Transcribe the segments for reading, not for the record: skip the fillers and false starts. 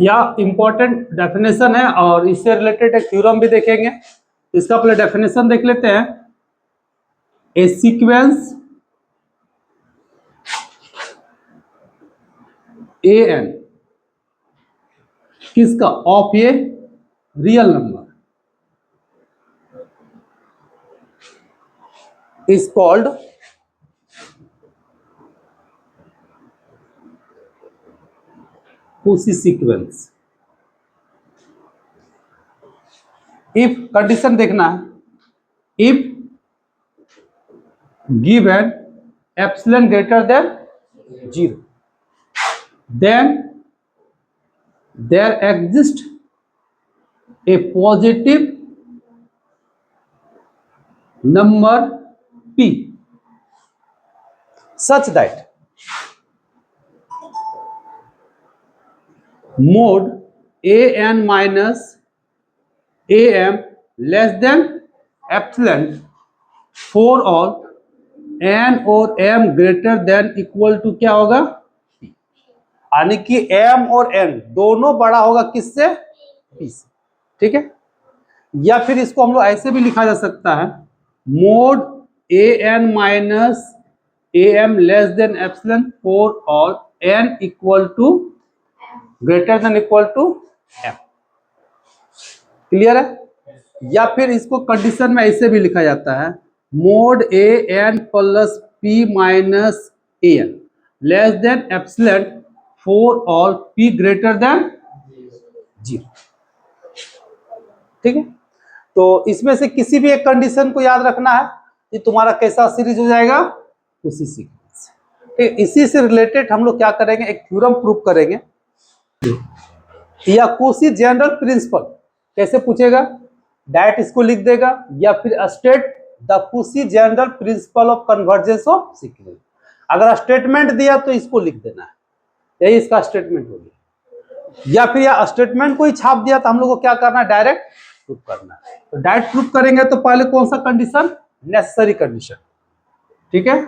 या important definition है और इससे रिलेटेड एक थ्योरम भी देखेंगे। इसका पहले डेफिनेशन देख लेते हैं। ए सीक्वेंस ए एन किसका of a real number is called Cauchy sequence. If condition देखना है, if given epsilon greater than 0 then there exists a positive number p such that mod an minus am less than epsilon for all n और m greater than equal to क्या होगा, यानी कि m और n दोनों बड़ा होगा किससे, p से। ठीक है, या फिर इसको हम लोग ऐसे भी लिखा जा सकता है, mod A N minus A M less than epsilon for all n equal to greater than equal to m। Clear है? या फिर इसको कंडीशन में ऐसे भी लिखा जाता है, mod A N plus P minus A N less than epsilon for all p greater than 0। ठीक है, तो इसमें से किसी भी एक कंडीशन को याद रखना है, ये तुम्हारा कैसा सीरीज हो जाएगा, उसी सीक्वेंस। ठीक, इसी से रिलेटेड हम लोग क्या करेंगे, एक थ्योरम प्रूव करेंगे, या कोशी जनरल प्रिंसिपल। कैसे पूछेगा, डायरेक्ट इसको लिख देगा, या फिर state the Cauchy general principle of convergence of sequence. अगर स्टेटमेंट दिया तो इसको लिख देना है, यही इसका स्टेटमेंट हो गया। या फिर या स्टेटमेंट को ही छाप दिया तो हम लोग को क्या करना है, डायरेक्ट प्रूफ करना है। तो डायरेक्ट प्रूफ करेंगे तो पहले कौन सा कंडीशन, नेसेसरी कंडीशन। ठीक है,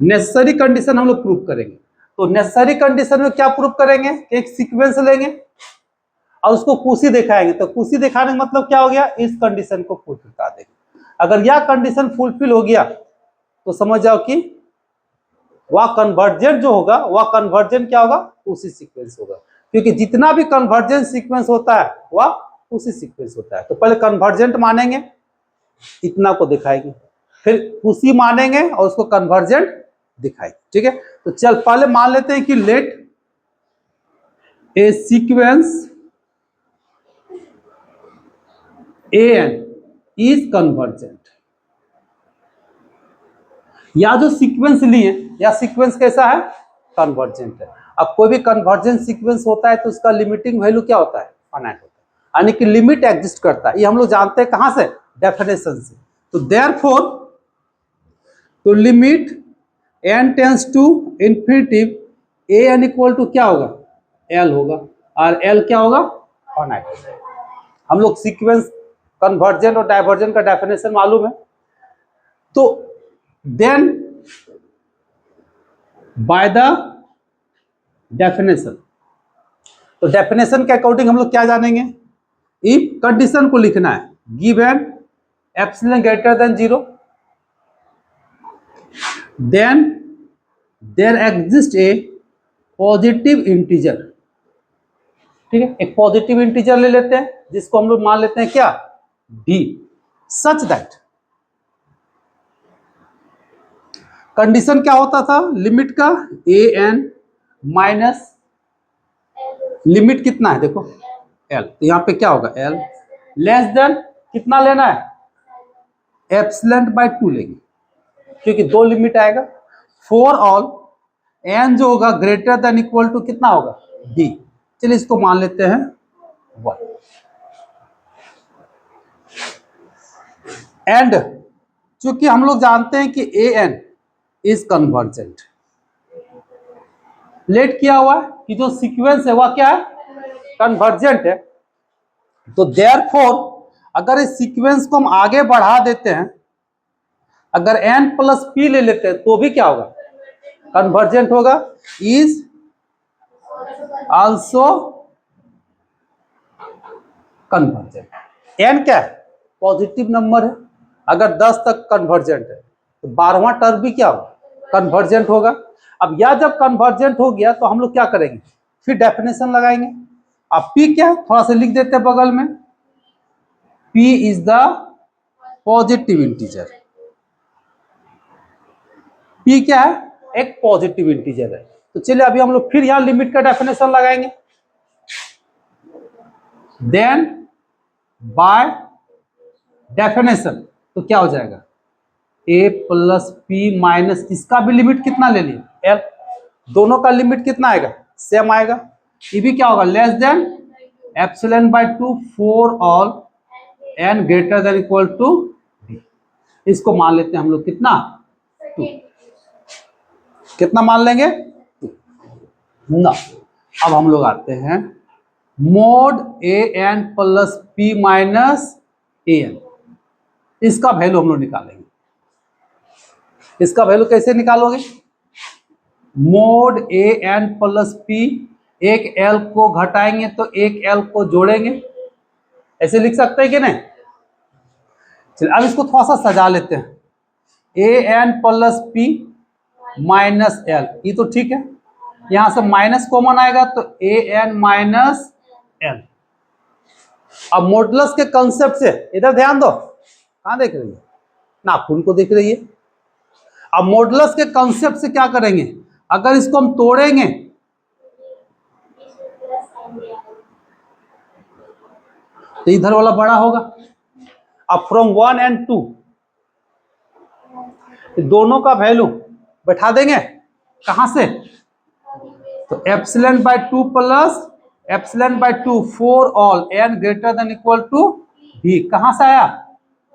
नेसेसरी कंडीशन हम लोग प्रूफ करेंगे। तो नेसेसरी कंडीशन में क्या प्रूफ करेंगे, एक सीक्वेंस लेंगे और उसको कोशी दिखाएंगे। तो कोशी दिखाने का मतलब क्या हो गया, इस कंडीशन को फुलफिल कर देंगे। अगर यह कंडीशन फुलफिल हो गया तो समझ जाओ कि वह कन्वर्जेंट जो होगा, वह कन्वर्जेंट क्या होगा, उसी सीक्वेंस होगा। क्योंकि जितना भी कन्वर्जेंट सीक्वेंस होता है वह उसी सीक्वेंस होता है। तो पहले कन्वर्जेंट मानेंगे, इतना को दिखाएंगे, फिर उसी मानेंगे और उसको कन्वर्जेंट दिखाएंगे। ठीक है, तो चल पहले मान लेते हैं कि let a sequence A N is convergent. या जो सीक्वेंस लिए, या सीक्वेंस कैसा है, कन्वर्जेंट है। अब कोई भी कन्वर्जेंट सीक्वेंस होता है तो उसका लिमिटिंग वैल्यू क्या होता है, फाइनाइट होता है, यानी कि लिमिट एग्जिस्ट करता है। ये हम लोग जानते हैं कहां से, डेफिनेशन से। तो देयरफॉर तो limit n tends to infinity A N equal to क्या होगा, l होगा, और l क्या होगा, फाइनाइट होगा। हम लोग सीक्वेंस कन्वर्जेंट और डाइवर्जेंट का डेफिनेशन मालूम है। तो देन बाय द डेफिनेशन, तो डेफिनेशन के अकॉर्डिंग हम लोग क्या जानेंगे, इफ कंडीशन को लिखना है, given epsilon greater than 0 then there exist a positive integer. ठीक है, एक पॉजिटिव इंटीजर ले लेते हैं जिसको हम लोग मान लेते हैं क्या, d, सच दैट कंडीशन क्या होता था, लिमिट का ए एन माइनस लिमिट कितना है, देखो l, तो यहां पे क्या होगा, l लेस देन कितना लेना है, एप्सिलॉन बाय 2 लेंगे, क्योंकि दो लिमिट आएगा। फॉर ऑल n जो होगा ग्रेटर देन इक्वल टू कितना होगा, d। चलिए इसको मान लेते हैं 1। एंड चूंकि हम लोग जानते हैं कि ए एन इज कन्वर्जेंट, लेट किया हुआ है कि जो सीक्वेंस है वह क्या है, कन्वर्जेंट है। तो देयरफॉर अगर इस सीक्वेंस को हम आगे बढ़ा देते हैं, अगर n प्लस p ले लेते हैं तो भी क्या होगा, कन्वर्जेंट होगा, इज आल्सो कन्वर्जेंट। n क्या है, पॉजिटिव नंबर है, अगर 10 तक कन्वर्जेंट है तो 12वां टर्म भी क्या होगा, कन्वर्जेंट होगा। अब यह जब कन्वर्जेंट हो गया तो हम लोग क्या करेंगे, फिर डेफिनेशन लगाएंगे। अब p क्या है, थोड़ा सा लिख देते हैं बगल में, p is the positive integer. p क्या है, एक पॉजिटिव इंटीजर है। तो चलिए अभी हम लोग फिर यहां लिमिट का डेफिनेशन लगाएंगे। देन बाय डेफिनेशन तो क्या हो जाएगा, a प्लस पी माइनस, इसका भी लिमिट कितना ले लिया, l, दोनों का लिमिट कितना आएगा, सेम आएगा। ये भी क्या होगा, less than epsilon by 2 for all n greater than equal to b। इसको मान लेते हैं हम लोग कितना, 2, कितना मान लेंगे, 2 ना। अब हम लोग आते हैं mode A N plus P minus A N, इसका वैल्यू हम लोग निकालेंगे। इसका वैल्यू कैसे निकालोगे, mode A N plus P, एक एल को घटाएंगे तो एक एल को जोड़ेंगे, ऐसे लिख सकते हैं कि नहीं। चलिए अब इसको थोड़ा सा सजा लेते हैं, a N plus P minus l, ये तो ठीक है, यहां से माइनस कॉमन आएगा तो ए एन माइनस एल। अब मॉडुलस के कंसेप्ट से इधर ध्यान दो, कहां देख रही है, नाखून को देख रही है। अब मॉडुलस के कंसेप्ट से क्या करेंगे, अगर इसको हम तोड़ेंगे तो इधर वाला बड़ा होगा। अब फ्रॉम 1 एंड 2 दोनों का वैल्यू बैठा देंगे, कहां से, तो epsilon by 2 plus epsilon by 2 for all n greater than equal to b, कहां से आया,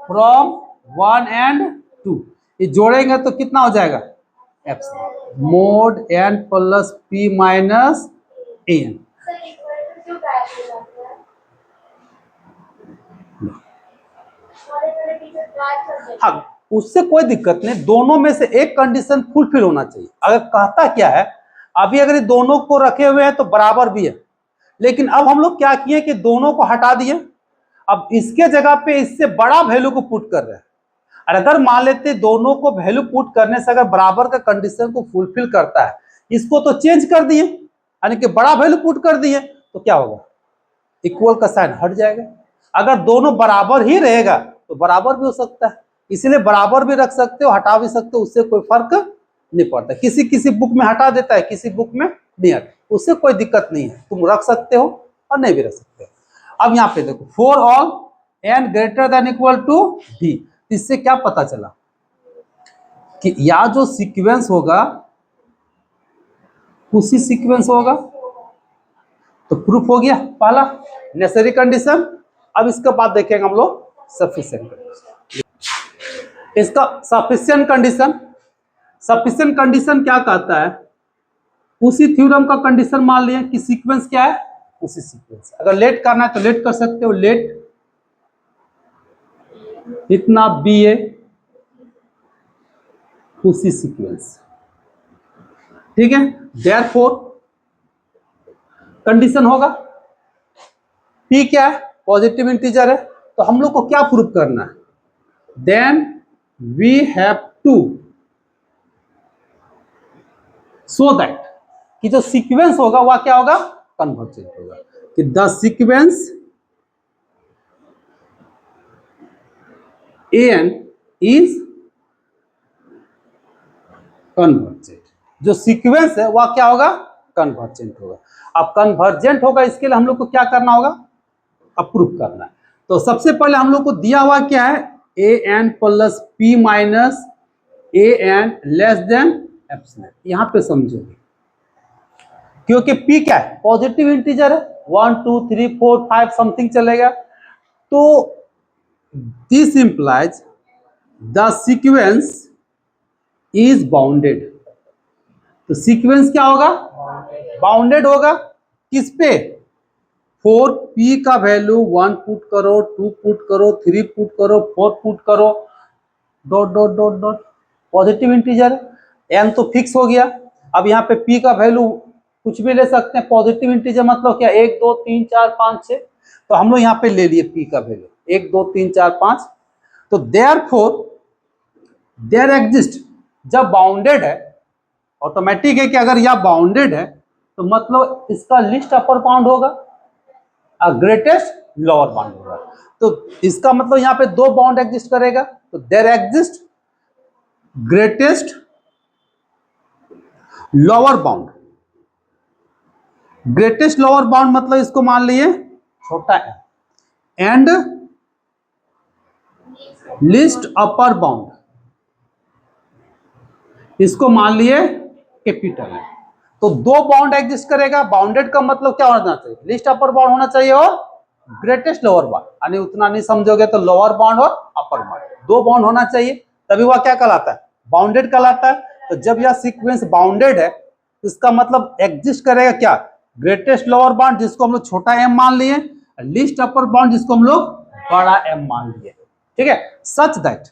फ्रॉम 1 एंड 2, ये जोड़ेंगे तो कितना हो जाएगा, epsilon mode n plus p minus an। हाँ, उससे कोई दिक्कत नहीं, दोनों में से एक कंडीशन फुलफिल होना चाहिए। अगर कहता क्या है, अभी अगर ये दोनों को रखे हुए हैं तो बराबर भी है, लेकिन अब हम लोग क्या किए कि दोनों को हटा दिए, अब इसके जगह पे इससे बड़ा वैल्यू को पुट कर रहे हैं। और अगर मान लेते दोनों को वैल्यू पुट करने से अगर बराबर का कंडीशन को फुलफिल करता है, इसको तो चेंज कर दिए, यानी कि बड़ा वैल्यू पुट कर दिए, तो क्या होगा, इक्वल का साइन हट जाएगा। अगर दोनों बराबर ही रहेगा तो बराबर भी हो सकता है, इसलिए बराबर भी रख सकते हो, हटा भी सकते हो, उससे कोई फर्क नहीं पड़ता। किसी किसी बुक में हटा देता है, किसी बुक में नहीं हटा, उससे कोई दिक्कत नहीं है, तुम रख सकते हो और नहीं भी रख सकते हो। अब यहाँ पे देखो, for all n greater than equal to b, इससे क्या पता चला कि यह जो सीक्वेंस होगा उसी सीक्वेंस होगा, तो प्रूफ हो गया पहला नेसेसरी कंडीशन। अब इसके बाद देखेंगे हम लोग सफिशिएंट कंडीशन। इसका सफिशिएंट कंडीशन, सफिशिएंट कंडीशन क्या कहता है, उसी थ्योरम का कंडीशन मान लिया कि सीक्वेंस क्या है, उसी सीक्वेंस। अगर लेट करना है तो लेट कर सकते हो, लेट इतना बी ए उसी सीक्वेंस, ठीक है। देयरफॉर कंडीशन होगा, पी क्या है, पॉजिटिव इंटीजर है, तो हम लोग को क्या प्रूफ करना है, then we have to show that कि जो सीक्वेंस होगा वह क्या होगा, कन्वर्जेंट होगा, कि the sequence n is convergent, जो सीक्वेंस है वह क्या होगा, कन्वर्जेंट होगा। अब कन्वर्जेंट होगा, इसके लिए हम लोग को क्या करना होगा, अप्रूव करना है। तो सबसे पहले हम लोग को दिया हुआ क्या है, A N plus P minus A N less than epsilon. यहां पे समझोगे क्योंकि p क्या है, पॉजिटिव इंटीजर है, 1 2 3 4 5 समथिंग चलेगा, तो this implies the sequence is bounded. तो सीक्वेंस क्या होगा, बाउंडेड होगा, किस पे, 4 p का वैल्यू 1 पुट करो, 2 पुट करो, 3 पुट करो, 4 पुट करो, dot dot dot dot, positive integer है, n तो फिक्स हो गया। अब यहाँ पे p का वैल्यू कुछ भी ले सकते हैं, पॉजिटिव इंटीजर मतलब क्या 1 2 3 4 5 6, तो हम लोग यहाँ पे ले लिए p का वैल्यू 1 2 3 4 5। तो देयरफॉर देयर एग्जिस्ट, जब बाउंडेड है, ऑटोमेटिक है कि अगर यह बाउंडेड है तो मतलब इसका लिस्ट अपर बाउंड होगा और ग्रेटेस्ट लोअर बाउंड होगा। तो इसका मतलब यहाँ पे दो बाउंड एग्जिस्ट करेगा, तो there exist greatest lower bound. Greatest lower bound मतलब इसको मान लिए छोटा एंड लिस्ट अपर बाउंड इसको मान लिए कैपिटल है। तो दो बाउंड एग्जिस्ट करेगा। बाउंडेड का मतलब क्या होना चाहिए, लिस्ट अपर बाउंड होना चाहिए और ग्रेटेस्ट लोअर बाउंड, यानी उतना नहीं समझोगे तो लोअर बाउंड और अपर बाउंड, दो बाउंड होना चाहिए, तभी वह क्या कहलाता है, बाउंडेड कहलाता है। तो जब यह सीक्वेंस बाउंडेड है इसका मतलब एग्जिस्ट करेगा क्या, ग्रेटेस्ट लोअर बाउंड जिसको हम लोग छोटा एम मान लिए, लिस्ट अपर बाउंड जिसको हम लोग बड़ा एम मान लिए। ठीक है, सच दैट,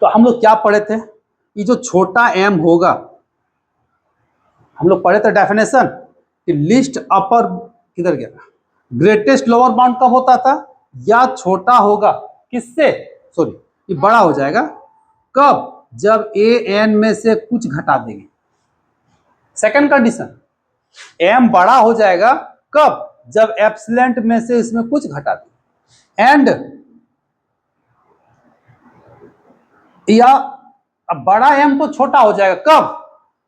तो हम लोग क्या पढ़े थे, ये जो छोटा एम होगा, हम लोग पढ़े थे डेफिनेशन कि लिस्ट अपर किधर गया, ग्रेटेस्ट लोअर बाउंड कब होता था, या छोटा होगा किससे, सॉरी ये बड़ा हो जाएगा कब, जब ए एन में से कुछ घटा देंगे। सेकंड कंडीशन, एम बड़ा हो जाएगा कब, जब एप्सिलेंट में से इसमें कुछ घटा देंगे। एंड या अब बड़ा एम तो छोटा हो जाएगा कब,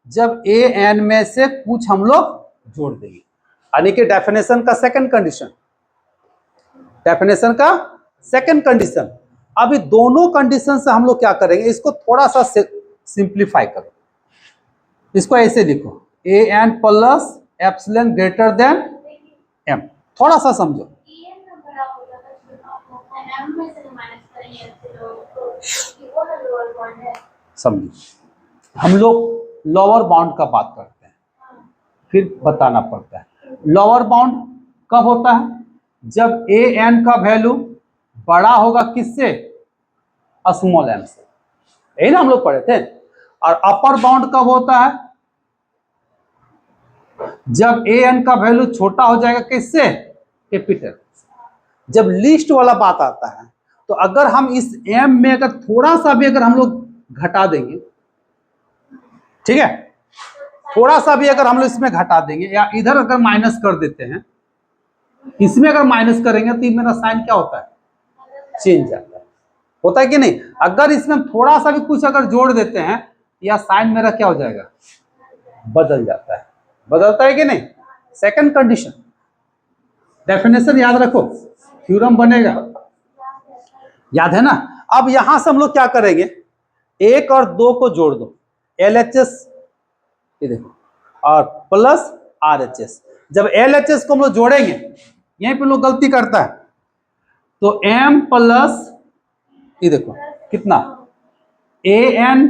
जब ए एन में से कुछ हम लोग जोड़ देंगे, यानी कि डेफिनेशन का सेकंड कंडीशन, डेफिनेशन का सेकंड कंडीशन। अभी दोनों कंडीशन से हम लोग क्या करेंगे, इसको थोड़ा सा सिंप्लीफाई करो, इसको ऐसे लिखो a N plus epsilon greater than m, थोड़ा सा समझो। समझो, हम लोग लोअर बाउंड का बात करते हैं, फिर बताना पड़ता है लोअर बाउंड कब होता है, जब ए एन का वैल्यू बड़ा होगा किससे, स्मॉल एम से, यही ना हम लोग पढ़े थे। और अपर बाउंड कब होता है, जब ए एन का वैल्यू छोटा हो जाएगा किससे, कैपिटल। जब लिस्ट वाला बात आता है तो अगर हम इस एम में अगर थोड़ा सा भी अगर हम लोग घटा देंगे, ठीक है, थोड़ा सा भी अगर हम लोग इसमें घटा देंगे या इधर अगर माइनस कर देते हैं, इसमें अगर माइनस करेंगे तो मेरा साइन क्या होता है, चेंज जाता है, होता है कि नहीं। अगर इसमें थोड़ा सा भी कुछ अगर जोड़ देते हैं या साइन मेरा क्या हो जाएगा, बदल जाता है, बदलता है कि नहीं। सेकंड कंडीशन, डेफिनेशन याद रखो, थ्योरम बनेगा, याद है ना। अब यहां से हम लोग क्या करेंगे, एक और दो को जोड़ दो, LHS ये देखो और प्लस RHS। जब LHS को हम लोग जोड़ेंगे, यहीं पे लोग गलती करता है, तो M प्लस ये देखो कितना AN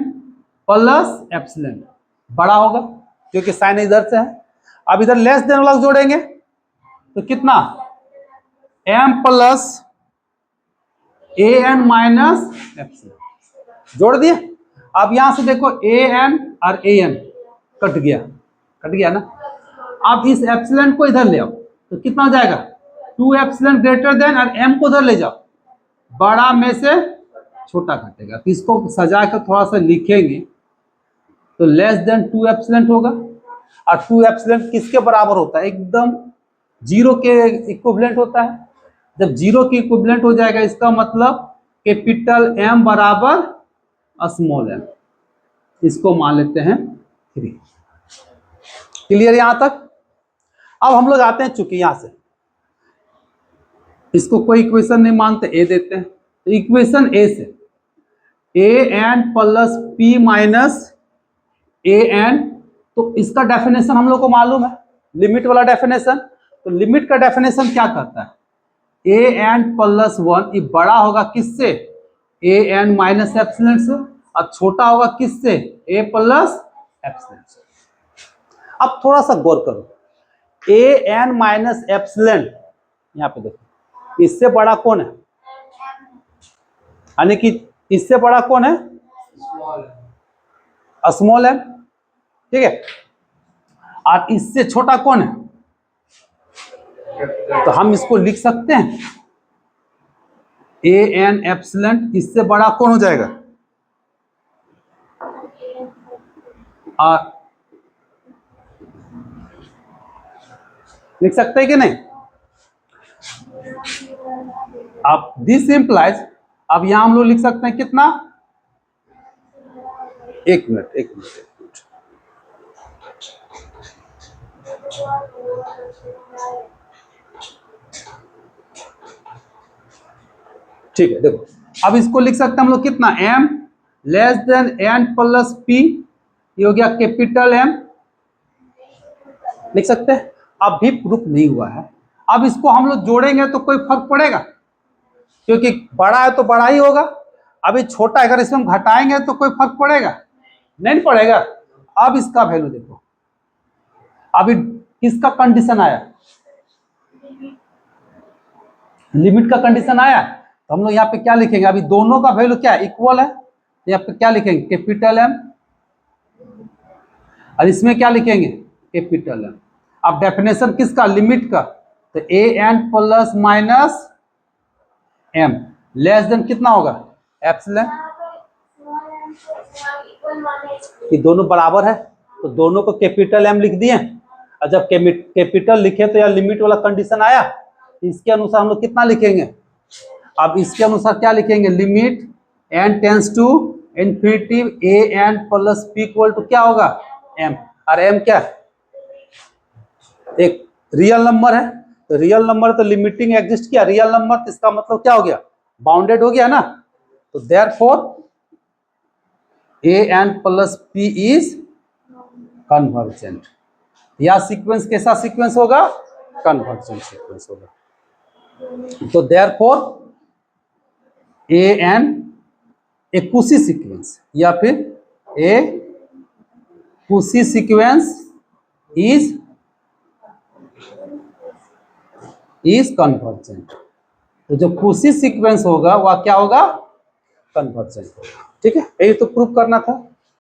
प्लस एप्सिलॉन बड़ा होगा क्योंकि साइन इधर से है। अब इधर लेस देन वाला जोड़ेंगे तो कितना M plus AN minus epsilon, जोड़ दिए। अब यहां से देखो AN और AN कट गया ना। अब इस एप्सिलॉन को इधर ले आओ तो कितना हो जाएगा, 2 एप्सिलॉन ग्रेटर देन, और M को उधर ले जाओ, बड़ा में से छोटा घटेगा। तो इसको सजा कर थोड़ा सा लिखेंगे तो लेस देन 2 एप्सिलॉन होगा, और 2 एप्सिलॉन किसके बराबर होता है, एकदम जीरो के इक्विवेलेंट होता है। जब जीरो के इक्विवेलेंट हो जाएगा इसका मतलब कैपिटल M बराबर स्मॉल m, इसको मान लेते हैं 3। क्लियर यहां तक। अब हम लोग आते हैं, चूंकि यहां से इसको कोई इक्वेशन नहीं मानते, ए देते हैं, तो इक्वेशन ए से AN plus P minus AN, तो इसका डेफिनेशन हम लोग को मालूम है, लिमिट वाला डेफिनेशन। तो लिमिट का डेफिनेशन क्या करता है, AN प्लस 1 ये बड़ा होगा किससे, AN माइनस एप्सिलॉन से, और छोटा होगा किससे, A प्लस एप्सिलॉन से। अब थोड़ा सा गौर करो, AN माइनस एप्सिलॉन, यहां पे देखो इससे बड़ा कौन है, यानी कि इससे बड़ा कौन है? स्मॉल एम, ठीक है। और इससे छोटा कौन है? तो हम इसको लिख सकते हैं ए एन एप्सिलॉन। इससे बड़ा कौन हो जाएगा? लिख सकते हैं कि नहीं? अब दिस इंप्लाइज, अब यहां हम लोग लिख सकते हैं कितना? एक मिनट। ठीक है, देखो अब इसको लिख सकते हैं हम लोग कितना? m less then n plus p, ये हो गया कैपिटल M, लिख सकते हैं। अब भी प्रूफ नहीं हुआ है। अब इसको हम लोग जोड़ेंगे तो कोई फर्क पड़ेगा? क्योंकि बड़ा है तो बड़ा ही होगा। अभी छोटा, अगर इसमें हम घटाएंगे तो कोई फर्क पड़ेगा? नहीं पड़ेगा। अब इसका वैल्यू देखो, अभी किसका कंडीशन आया? लिमिट का कंडीशन आया। तो हम लोग यहाँ पे क्या लिखेंगे? अभी दोनों का वैल्यू क्या इक्वल है, तो यहाँ पे क्या लिखेंगे? Capital M। और इसमें क्या लिखेंगे? Capital M। अब डेफिनेशन किसका? लिमिट का। तो a N plus minus m less than कितना होगा? एप्सिलॉन। ये दोनों बराबर है, तो दोनों को कैपिटल M लिख दिए। और जब कैपिटल लिखे तो यार लिमिट वाला कंडीशन आया, इसके अनुसार हम लोग कितना लिखेंगे? अब इसके अनुसार क्या लिखेंगे? Limit n tends to infinity a N plus p equal to क्या होगा? m। और m क्या? एक रियल नंबर है, तो रियल नंबर तो लिमिटिंग एग्जिस्ट किया, रियल नंबर, तो इसका मतलब क्या हो गया? बाउंडेड हो गया ना। तो therefore a N plus p is convergent. या सीक्वेंस कैसा सीक्वेंस होगा? कन्वर्जेंट सीक्वेंस होगा। तो देयरफॉर ए एन एक कुशी सीक्वेंस या फिर ए कुशी सीक्वेंस इज कन्वर्जेंट। तो जो कुशी सीक्वेंस होगा वह क्या होगा? कन्वर्जेंट होगा। ठीक है, यही तो प्रूफ करना था।